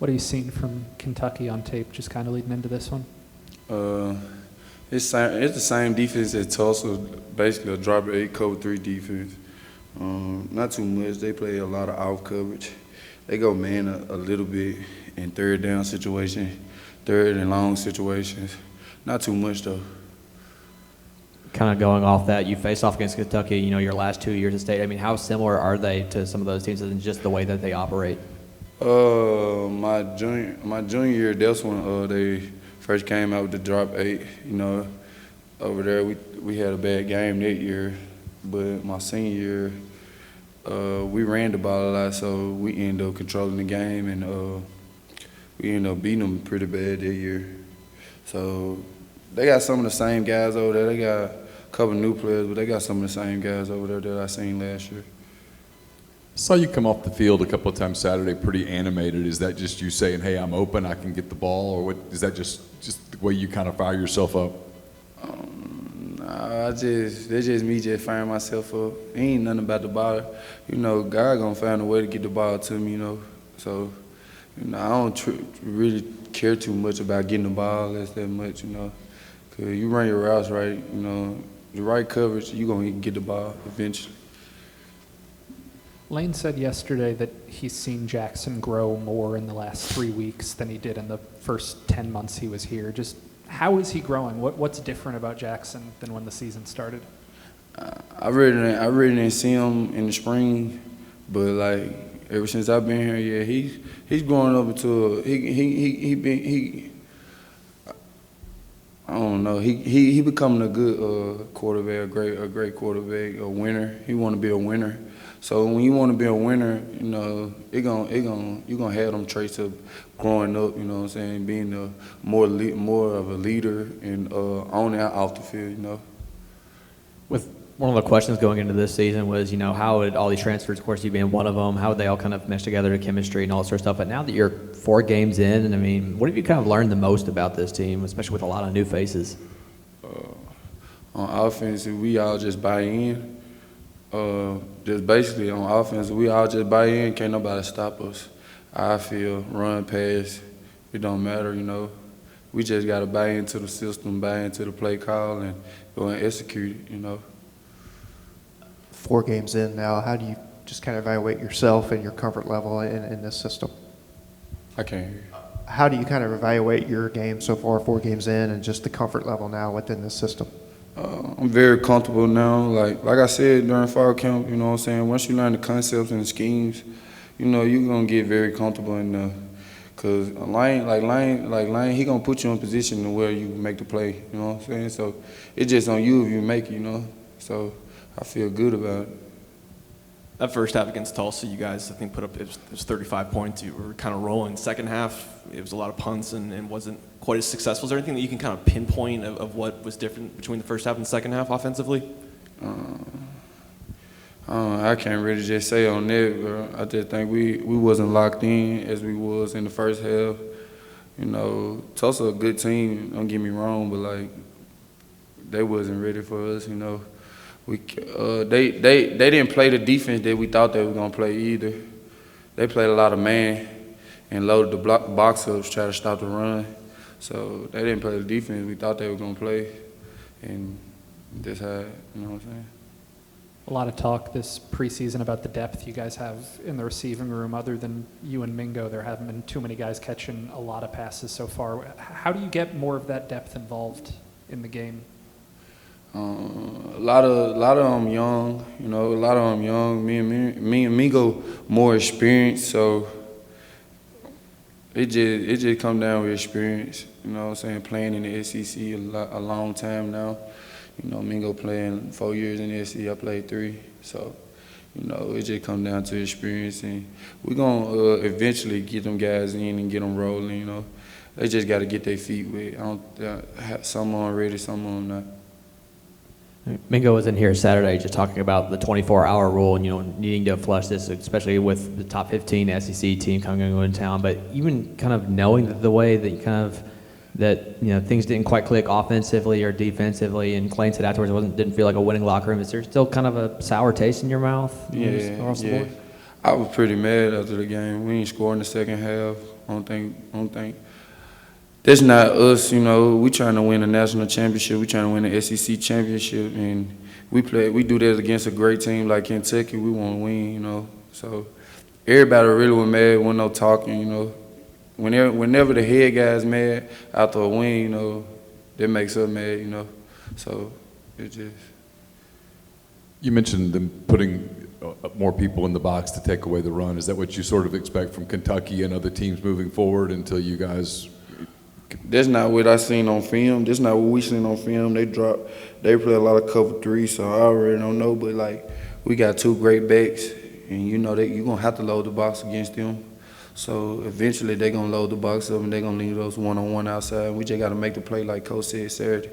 What are you seeing from Kentucky on tape, just kind of leading into this one? It's the same defense as Tulsa, basically a drop 8 cover 3 defense. Not too much. They play a lot of off coverage. They go man a little bit in third down situations, third and long situations. Not too much though. Kind of going off that, you faced off against Kentucky, your last 2 years at state. I mean, how similar are they to some of those teams in just the way that they operate? My junior year, that's when they first came out with the drop 8. Over there we had a bad game that year, but my senior year, we ran the ball a lot, so we ended up controlling the game, and we ended up beating them pretty bad that year. So they got some of the same guys over there. They got a couple new players, but they got some of the same guys over there that I seen last year. Saw you come off the field a couple of times Saturday pretty animated. Is that just you saying, hey, I'm open, I can get the ball, or what? Is that just the way you kind of fire yourself up? Nah, that's just me just firing myself up. Ain't nothing about the ball. God gonna find a way to get the ball to me, So, I don't really care too much about getting the ball that much, Cause you run your routes right, the right coverage, you gonna get the ball eventually. Lane said yesterday that he's seen Jackson grow more in the last 3 weeks than he did in the first 10 months he was here. Just how is he growing? What's different about Jackson than when the season started? I really didn't see him in the spring, but ever since I've been here, yeah, he's growing up into I don't know. He becoming a good quarterback, a great quarterback, a winner. He want to be a winner. So when you want to be a winner, you gonna have them traits of growing up. You know what I'm saying? Being more of a leader and on and off the field. With one of the questions going into this season was, how would all these transfers, of course, you being one of them, how would they all kind of mesh together to chemistry and all that sort of stuff? But now that you're 4 games in, and I mean, what have you kind of learned the most about this team, especially with a lot of new faces? On offense, we all just buy in. Just basically on offense, we all just buy in. Can't nobody stop us. I feel run, pass, it don't matter. We just gotta buy into the system, buy into the play call, and go and execute it. 4 games in now, how do you just kind of evaluate yourself and your comfort level in this system? I can't hear you. How do you kind of evaluate your game so far, 4 games in, and just the comfort level now within this system? I'm very comfortable now. Like I said during fall camp, you know what I'm saying? Once you learn the concepts and the schemes, you're going to get very comfortable in there. Because Lane, he going to put you in position to where you make the play, you know what I'm saying? So it's just on you if you make it, So I feel good about it. That first half against Tulsa, you guys, I think, put up, it was 35 points. You were kind of rolling. Second half, it was a lot of punts and wasn't quite as successful. Is there anything that you can kind of pinpoint of what was different between the first half and second half offensively? I can't really just say on that, but I just think we wasn't locked in as we was in the first half. Tulsa a good team, don't get me wrong, but they wasn't ready for us, They didn't play the defense that we thought they were gonna play either. They played a lot of man and loaded the box ups, try to stop the run. So they didn't play the defense we thought they were gonna play, and that's how, you know what I'm saying. A lot of talk this preseason about the depth you guys have in the receiving room. Other than you and Mingo, there haven't been too many guys catching a lot of passes so far. How do you get more of that depth involved in the game? A lot of them young, a lot of them young. Me and Mingo more experienced, so it just come down with experience. You know what I'm saying? Playing in the SEC a long time now. Mingo playing 4 years in the SEC, I played 3. So, it just come down to experience, and we're gonna eventually get them guys in and get them rolling. They just got to get their feet wet. Some of them ready, some of them not. Mingo was in here Saturday just talking about the 24-hour rule and, needing to flush this, especially with the top 15 SEC team coming into town. But even kind of knowing that the way that things didn't quite click offensively or defensively, and Clayton said afterwards it didn't feel like a winning locker room. Is there still kind of a sour taste in your mouth? Yeah. Across the board? I was pretty mad after the game. We ain't scored in the second half. I don't think. That's not us, you know. We trying to win a national championship. We trying to win the SEC championship, and we do that against a great team like Kentucky. We want to win, you know. So everybody really was mad. Wasn't no talking, you know. Whenever the head guy's mad after a win, you know, that makes us mad, you know. So it just. You mentioned them putting more people in the box to take away the run. Is that what you sort of expect from Kentucky and other teams moving forward until you guys? That's not what I seen on film. That's not what we seen on film. They play a lot of cover three, so I already don't know. But like, we got two great backs, and you know that you're gonna have to load the box against them. So eventually they're gonna load the box up and they're gonna leave those one-on-one outside. We just gotta make the play like Coach said Saturday.